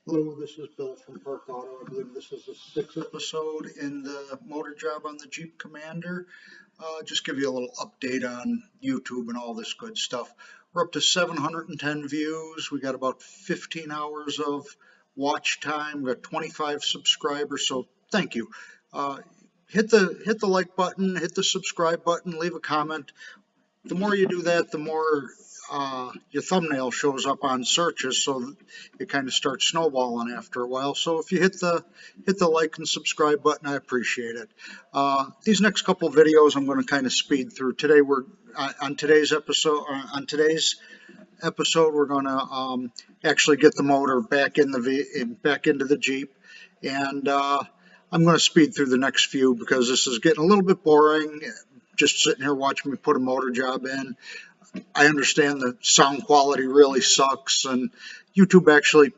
Hello, this is Bill from Park Auto. I believe this is the sixth episode in the motor job on the Jeep Commander. Just give you a little update on YouTube and all this good stuff. We're up to 710 views. We got about 15 hours of watch time. We got 25 subscribers, so thank you. Hit the like button, hit the subscribe button, leave a comment. The more you do that, the more your thumbnail shows up on searches, so it kind of starts snowballing after a while. So if you hit the like and subscribe button, I appreciate it. These next couple videos I'm going to kind of speed through. Today we're on today's episode. We're going to actually get the motor back into the Jeep, and I'm going to speed through the next few because this is getting a little bit boring. Just sitting here watching me put a motor job in. I understand the sound quality really sucks, and YouTube actually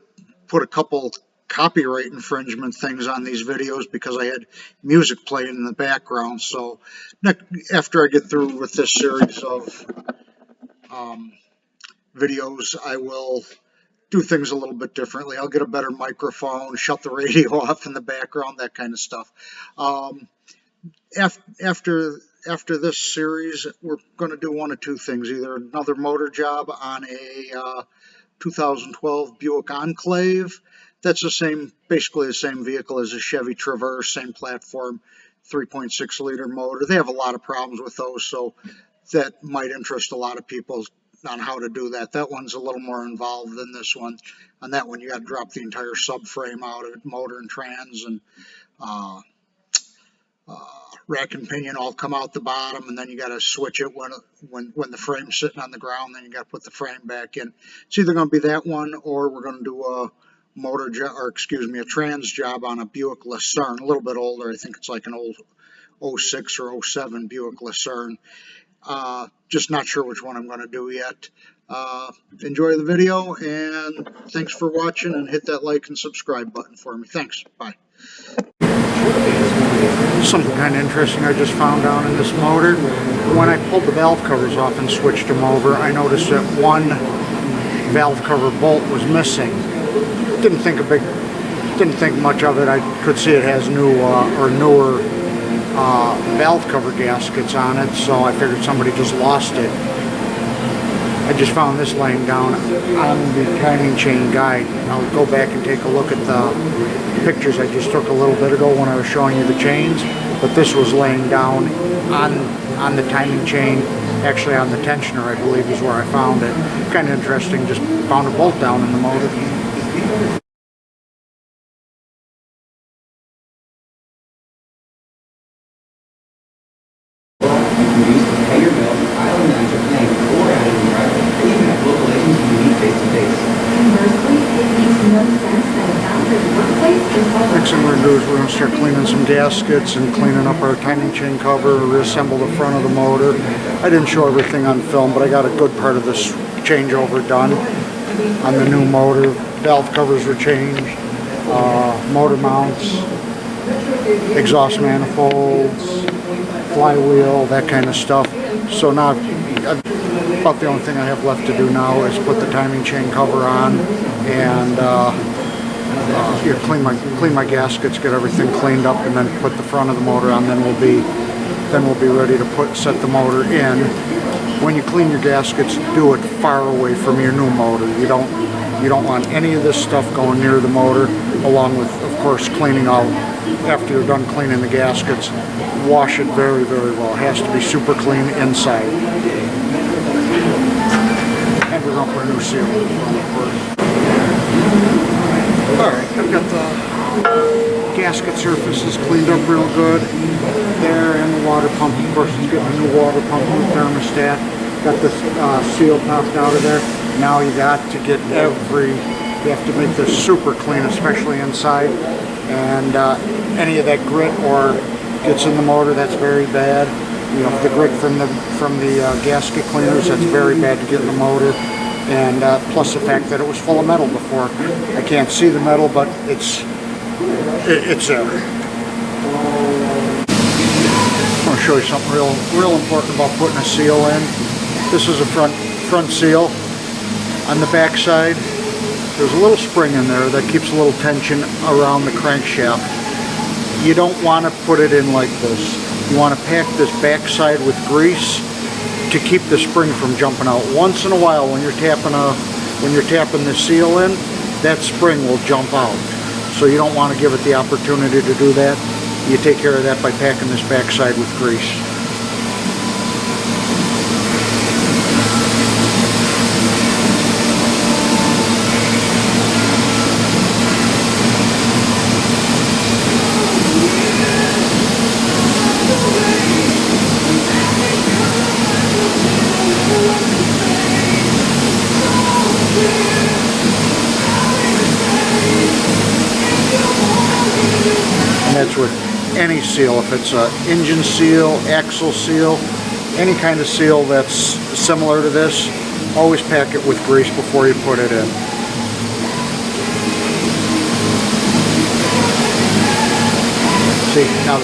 put a couple copyright infringement things on these videos because I had music playing in the background. So after I get through with this series of videos, I will do things a little bit differently. I'll get a better microphone, shut the radio off in the background, that kind of stuff. After this series, we're going to do one of two things: either another motor job on a 2012 Buick Enclave. That's basically the same vehicle as a Chevy Traverse, same platform, 3.6 liter motor. They have a lot of problems with those, so that might interest a lot of people on how to do that. That one's a little more involved than this one. On that one, you got to drop the entire subframe out of motor and trans, and rack and pinion all come out the bottom, and then you got to switch it when the frame's sitting on the ground. Then you got to put the frame back in. It's either going to be that one, or we're going to do a motor job, or excuse me, a trans job on a Buick Lucerne, a little bit older. I think it's like an old 06 or 07 Buick Lucerne. Just not sure which one I'm going to do yet. Enjoy the video, and thanks for watching, and hit that like and subscribe button for me. Thanks. Bye. Something kind of interesting I just found out in this motor. When I pulled the valve covers off and switched them over, I noticed that one valve cover bolt was missing. Didn't think much of it. I could see it has newer valve cover gaskets on it, so I figured somebody just lost it. I just found this laying down on the timing chain guide. I'll go back and take a look at the pictures I just took a little bit ago when I was showing you the chains, but this was laying down on the timing chain, actually on the tensioner, I believe is where I found it. Kind of interesting, just found a bolt down in the motor. Next thing we're going to do is we're going to start cleaning some gaskets and cleaning up our timing chain cover, reassemble the front of the motor. I didn't show everything on film, but I got a good part of this changeover done on the new motor. Valve covers were changed, motor mounts, exhaust manifolds, flywheel, that kind of stuff. So now about the only thing I have left to do now is put the timing chain cover on and clean my gaskets, get everything cleaned up, and then put the front of the motor on. Then we'll be ready to set the motor in. When you clean your gaskets, do it far away from your new motor. You don't want any of this stuff going near the motor, along with, of course, cleaning out. After you're done cleaning the gaskets, wash it very, very well. It has to be super clean inside. And we're going to put a new seal in the front, of course. Alright, I've got the gasket surfaces cleaned up real good there, and the water pump. Of course, it's getting a new water pump and thermostat. Got this seal popped out of there. Now you got to get you have to make this super clean, especially inside. And any of that grit or gets in the motor, that's very bad. You know, the grit from the gasket cleaners, that's very bad to get in the motor. And plus the fact that it was full of metal before. I can't see the metal, but it's there. I want to show you something real important about putting a seal in. This is a front seal. On the back side, there's a little spring in there that keeps a little tension around the crankshaft. You don't want to put it in like this. You want to pack this backside with grease to keep the spring from jumping out. Once in a while, when you're tapping the seal in, that spring will jump out. So you don't want to give it the opportunity to do that. You take care of that by packing this backside with grease. And that's with any seal, if it's an engine seal, axle seal, any kind of seal that's similar to this, always pack it with grease before you put it in. See, now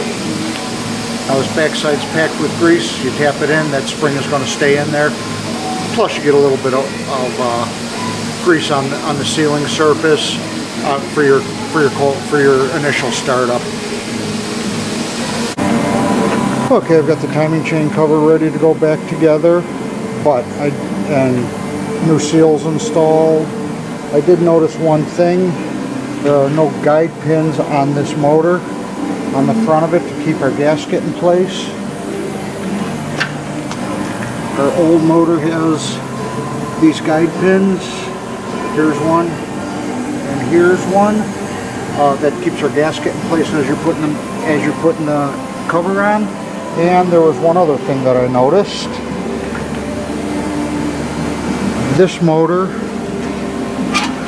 this backside's packed with grease, you tap it in, that spring is going to stay in there. Plus you get a little bit of grease on the sealing surface for your initial startup. Okay, I've got the timing chain cover ready to go back together, and new seals installed. I did notice one thing. There are no guide pins on this motor on the front of it to keep our gasket in place. Our old motor has these guide pins. Here's one, and here's one that keeps our gasket in place as you're putting the cover on. And there was one other thing that I noticed. This motor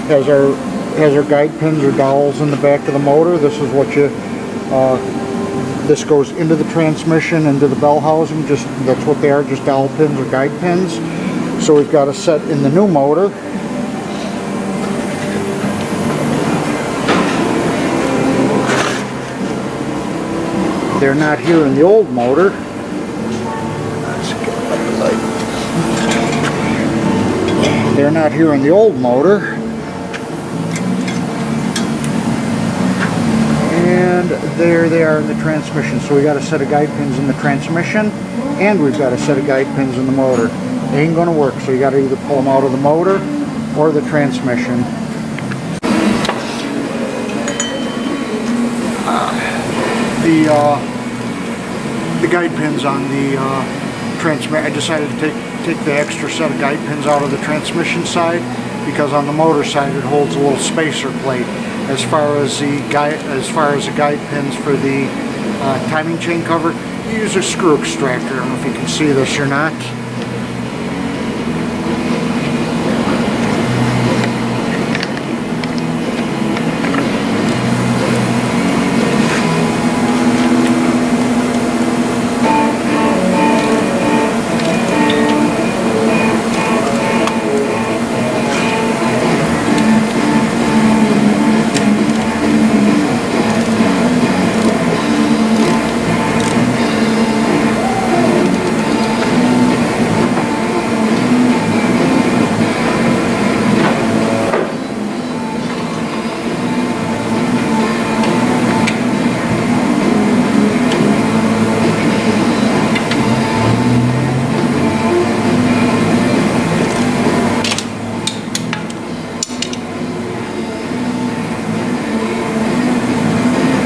has our guide pins or dowels in the back of the motor. This is what this goes into the transmission, into the bell housing. That's what they are, just dowel pins or guide pins. So we've got a set in the new motor. They're not here in the old motor. Let's get up the light. They're not here in the old motor. And there they are in the transmission. So we got a set of guide pins in the transmission, and we've got a set of guide pins in the motor. They ain't gonna work, so you gotta either pull them out of the motor or the transmission. The guide pins on the transmission, I decided to take the extra set of guide pins out of the transmission side, because on the motor side it holds a little spacer plate. As far as the guide pins for the timing chain cover, you use a screw extractor. I don't know if you can see this or not.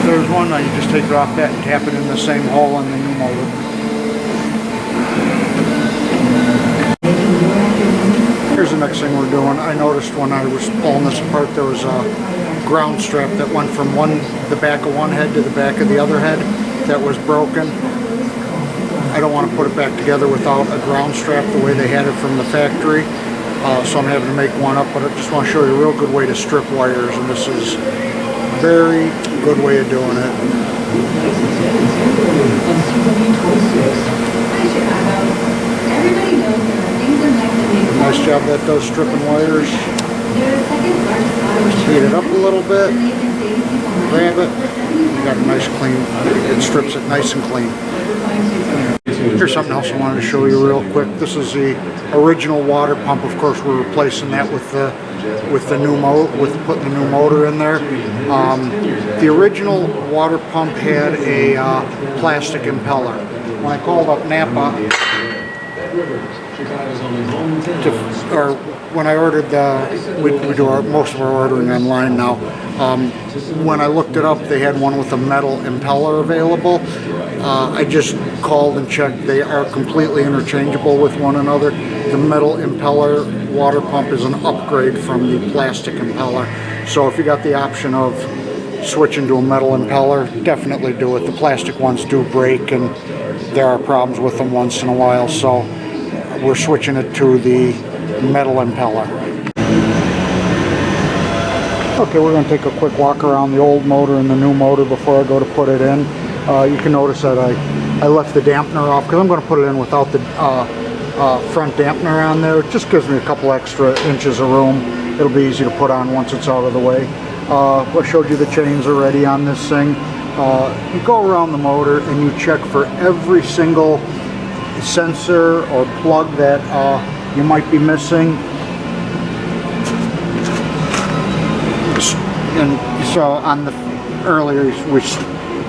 There's one, now you just take it off that and tap it in the same hole in the new motor. Here's the next thing we're doing. I noticed when I was pulling this apart, there was a ground strap that went from the back of one head to the back of the other head that was broken. I don't want to put it back together without a ground strap the way they had it from the factory. So I'm having to make one up, but I just want to show you a real good way to strip wires, and this is a very good way of doing it. Nice job that does stripping wires. Heat it up a little bit, grab it, you got a nice clean, it strips it nice and clean. Here's something else I wanted to show you real quick. This is the original water pump. Of course, we're replacing that with the new motor, with putting the new motor in there. The original water pump had a plastic impeller. When I called up Napa, when I ordered we do most of our ordering online now. When I looked it up, they had one with a metal impeller available. I just called and checked. They are completely interchangeable with one another. The metal impeller water pump is an upgrade from the plastic impeller. So if you got the option of switching to a metal impeller, definitely do it. The plastic ones do break, and there are problems with them once in a while. So we're switching it to the metal impeller. Okay, we're going to take a quick walk around the old motor and the new motor before I go to put it in. You can notice that I left the dampener off because I'm going to put it in without the front dampener on there. It just gives me a couple extra inches of room. It'll be easy to put on once it's out of the way. I showed you the chains already on this thing. You go around the motor and you check for every single sensor or plug that you might be missing. And so on the earlier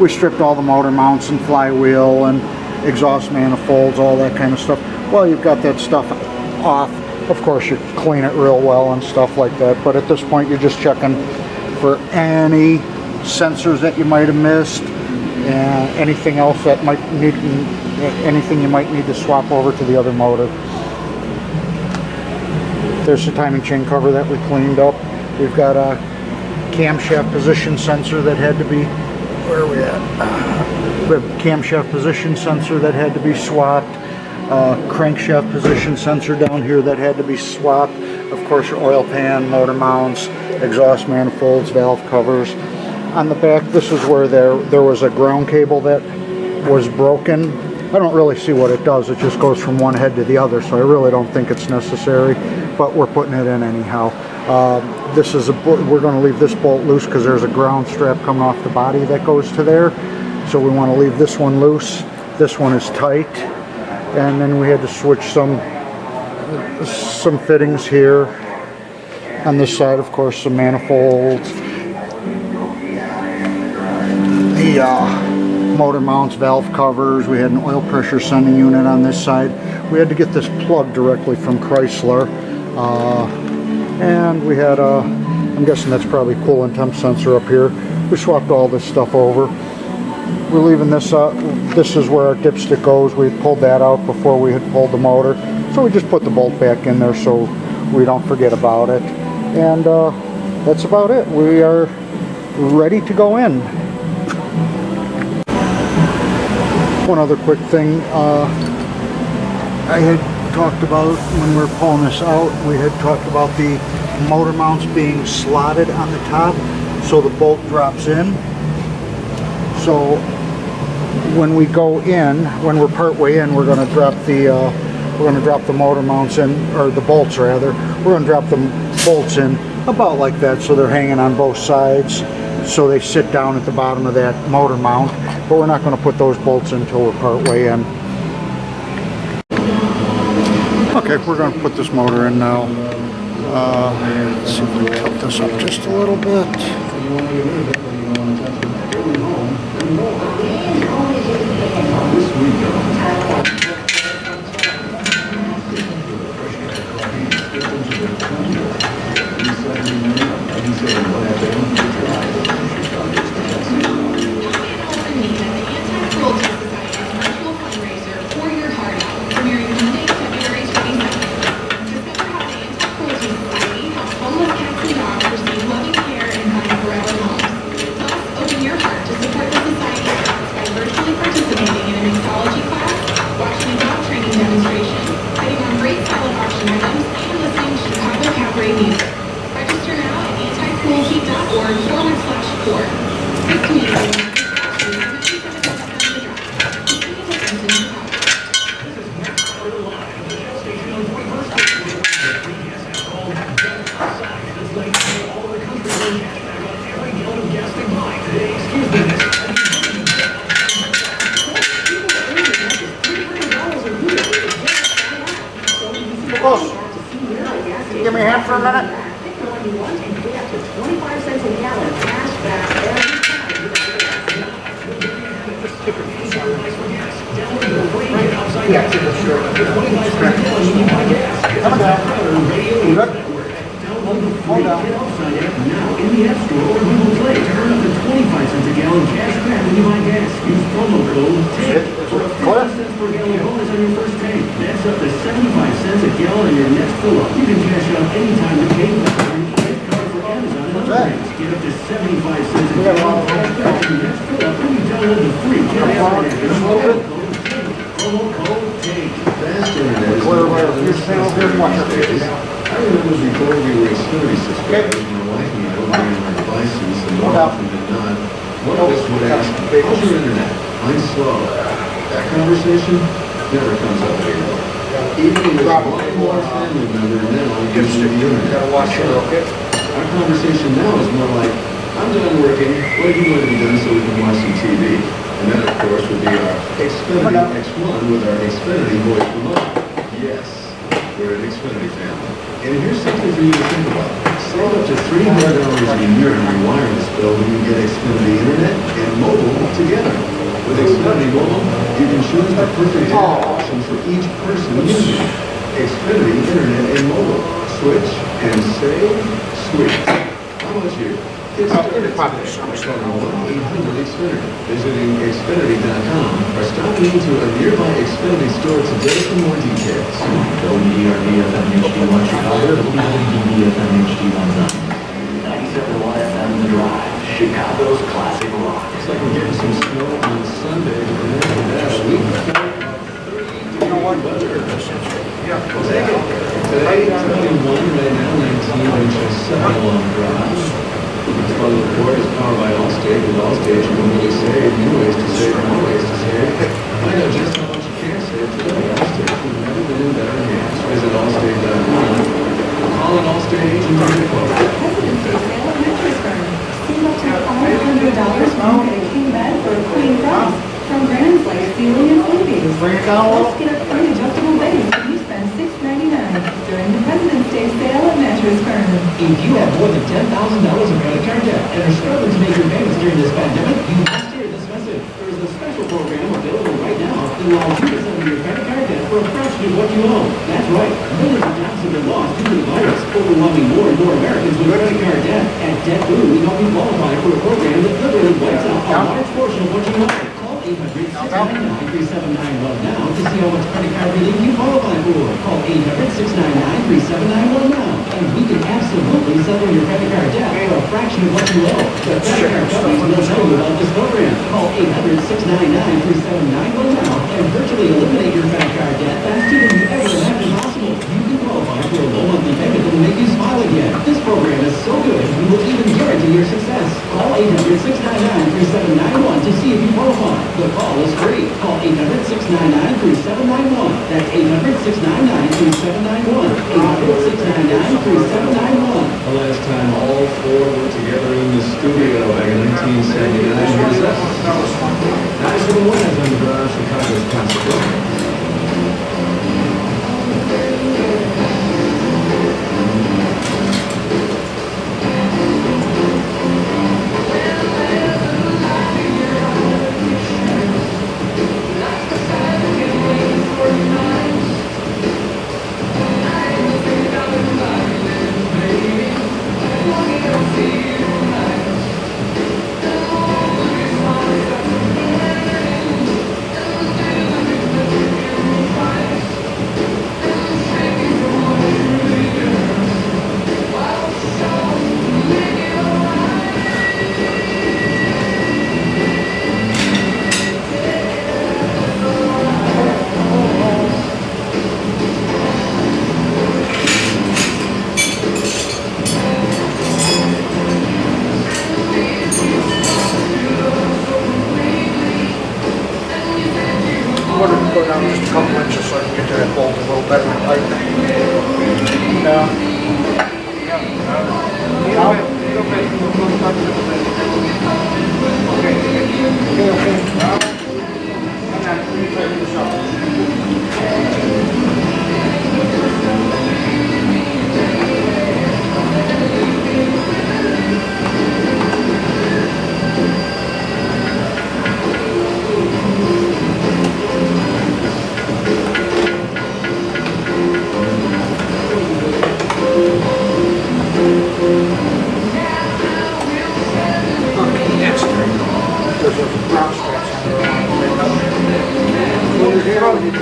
we stripped all the motor mounts and flywheel and exhaust manifolds, all that kind of stuff. Well, you've got that stuff off. Of course, you clean it real well and stuff like that. But at this point, you're just checking for any sensors that you might have missed and anything else that might need, anything you might need to swap over to the other motor. There's the timing chain cover that we cleaned up. We've got a camshaft position sensor that had to be, where are we at? We have a camshaft position sensor that had to be swapped. Crankshaft position sensor down here that had to be swapped. Of course, your oil pan, motor mounts, exhaust manifolds, valve covers. On the back, this is where there was a ground cable that was broken. I don't really see what it does. It just goes from one head to the other, so I really don't think it's necessary, but we're putting it in anyhow. This is we're going to leave this bolt loose because there's a ground strap coming off the body that goes to there, so we want to leave this one loose. This one is tight, and then we had to switch some fittings here on this side. Of course, some manifolds, the motor mounts, valve covers. We had an oil pressure sending unit on this side. We had to get this plug directly from Chrysler. And we had I'm guessing that's probably coolant temp sensor up here. We swapped all this stuff over. We're leaving this up. This is where our dipstick goes. We had pulled that out before we had pulled the motor. So we just put the bolt back in there so we don't forget about it. And that's about it. We are ready to go in. One other quick thing. I had talked about when we were pulling this out, we had talked about the motor mounts being slotted on the top so the bolt drops in. So when we go in, when we're part way in, we're going to drop the motor mounts in, or the bolts rather. We're going to drop the bolts in about like that, so they're hanging on both sides, so they sit down at the bottom of that motor mount. But we're not going to put those bolts in until we're part way in. Okay, we're going to put this motor in now. Let's see if we can tilt this up just a little bit.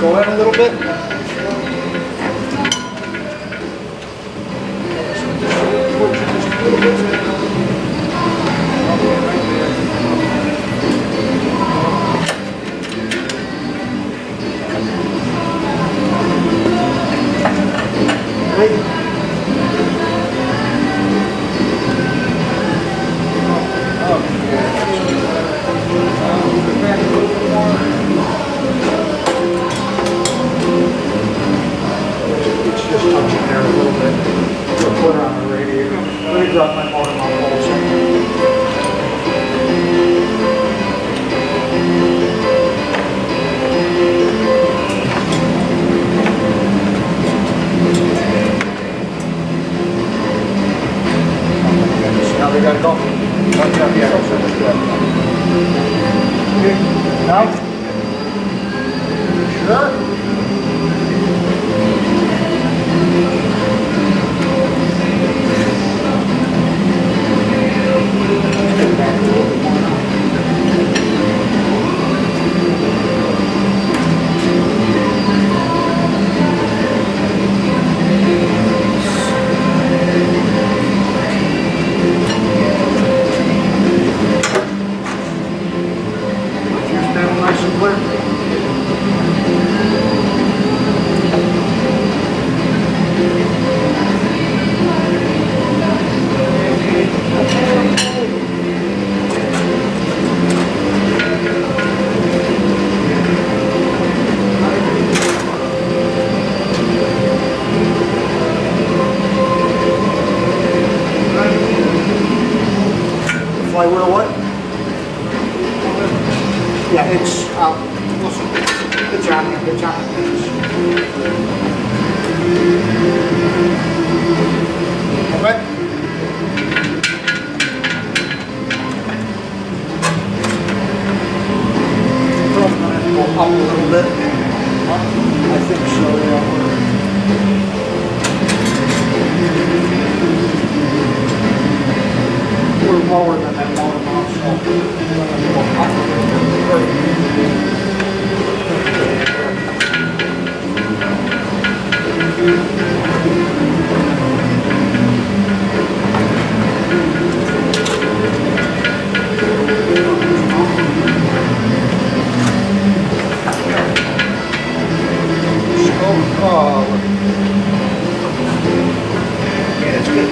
go in a little bit. We gotta go. Watch out, yeah, so let's go. Okay, now? Sure? Nice and clear. Flywheel what? Yeah, it's it's on here. It's on okay. Go up a little bit. I think so. Yeah. We're lower than that motor mount, so go up a little yeah, it's good.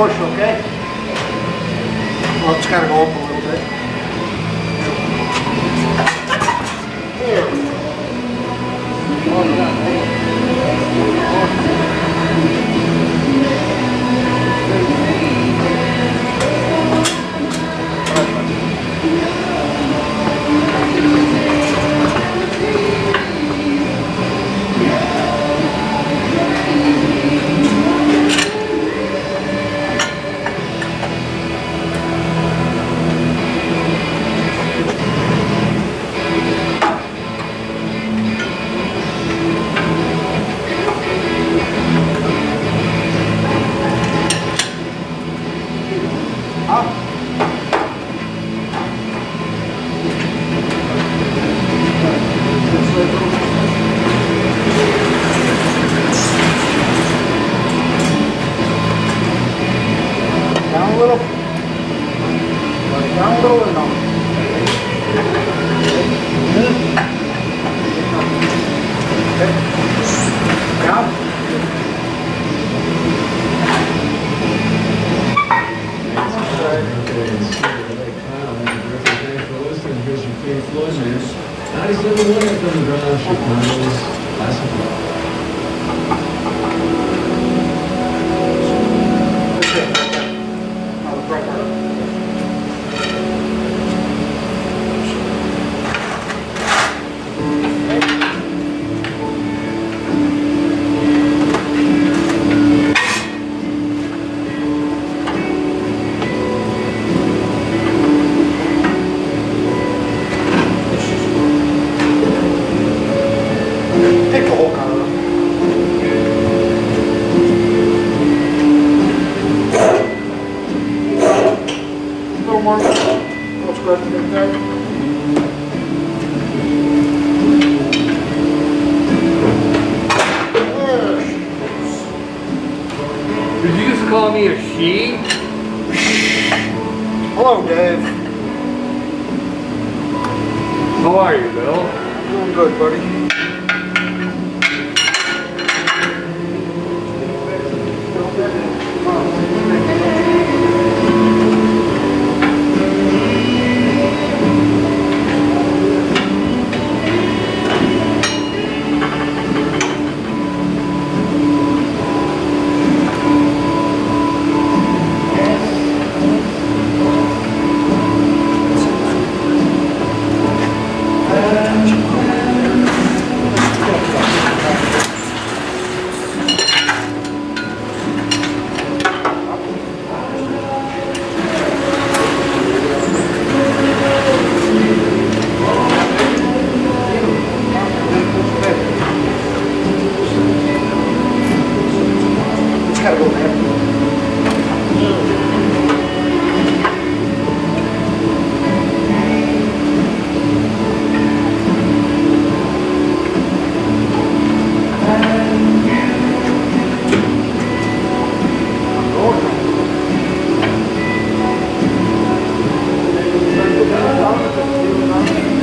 push, okay? Well, it's got to go up a little bit. There we go. Down a little. Down a little or no? Okay. Down. Take the whole car out. A little more. Let's go ahead and get there. Did you just call me a she? Hello, Dave. How are you, Bill? Doing good, buddy. It's gotta go there.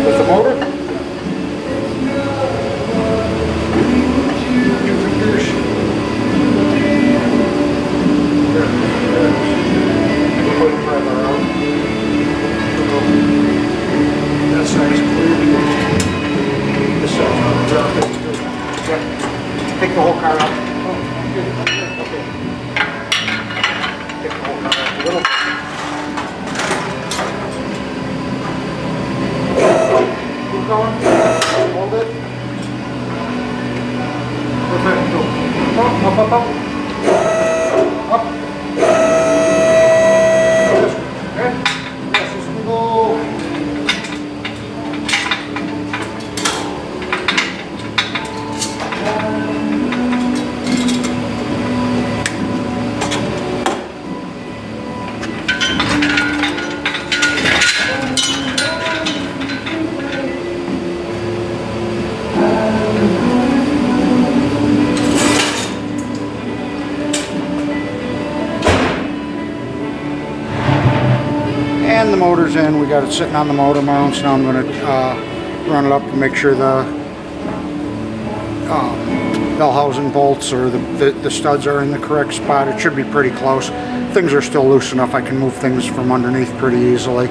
With the motor? That side's clear. This side's not. Yeah. Take the whole car out. Okay. Take the whole car out a little. Keep going. Hold it. Perfect. Go. Up, up, up, up. Up. Okay. Yes, this will go. And the motor's in. We got it sitting on the motor mount, so now I'm going to run it up to make sure the bell housing bolts or the studs are in the correct spot. It should be pretty close. Things are still loose enough I can move things from underneath pretty easily.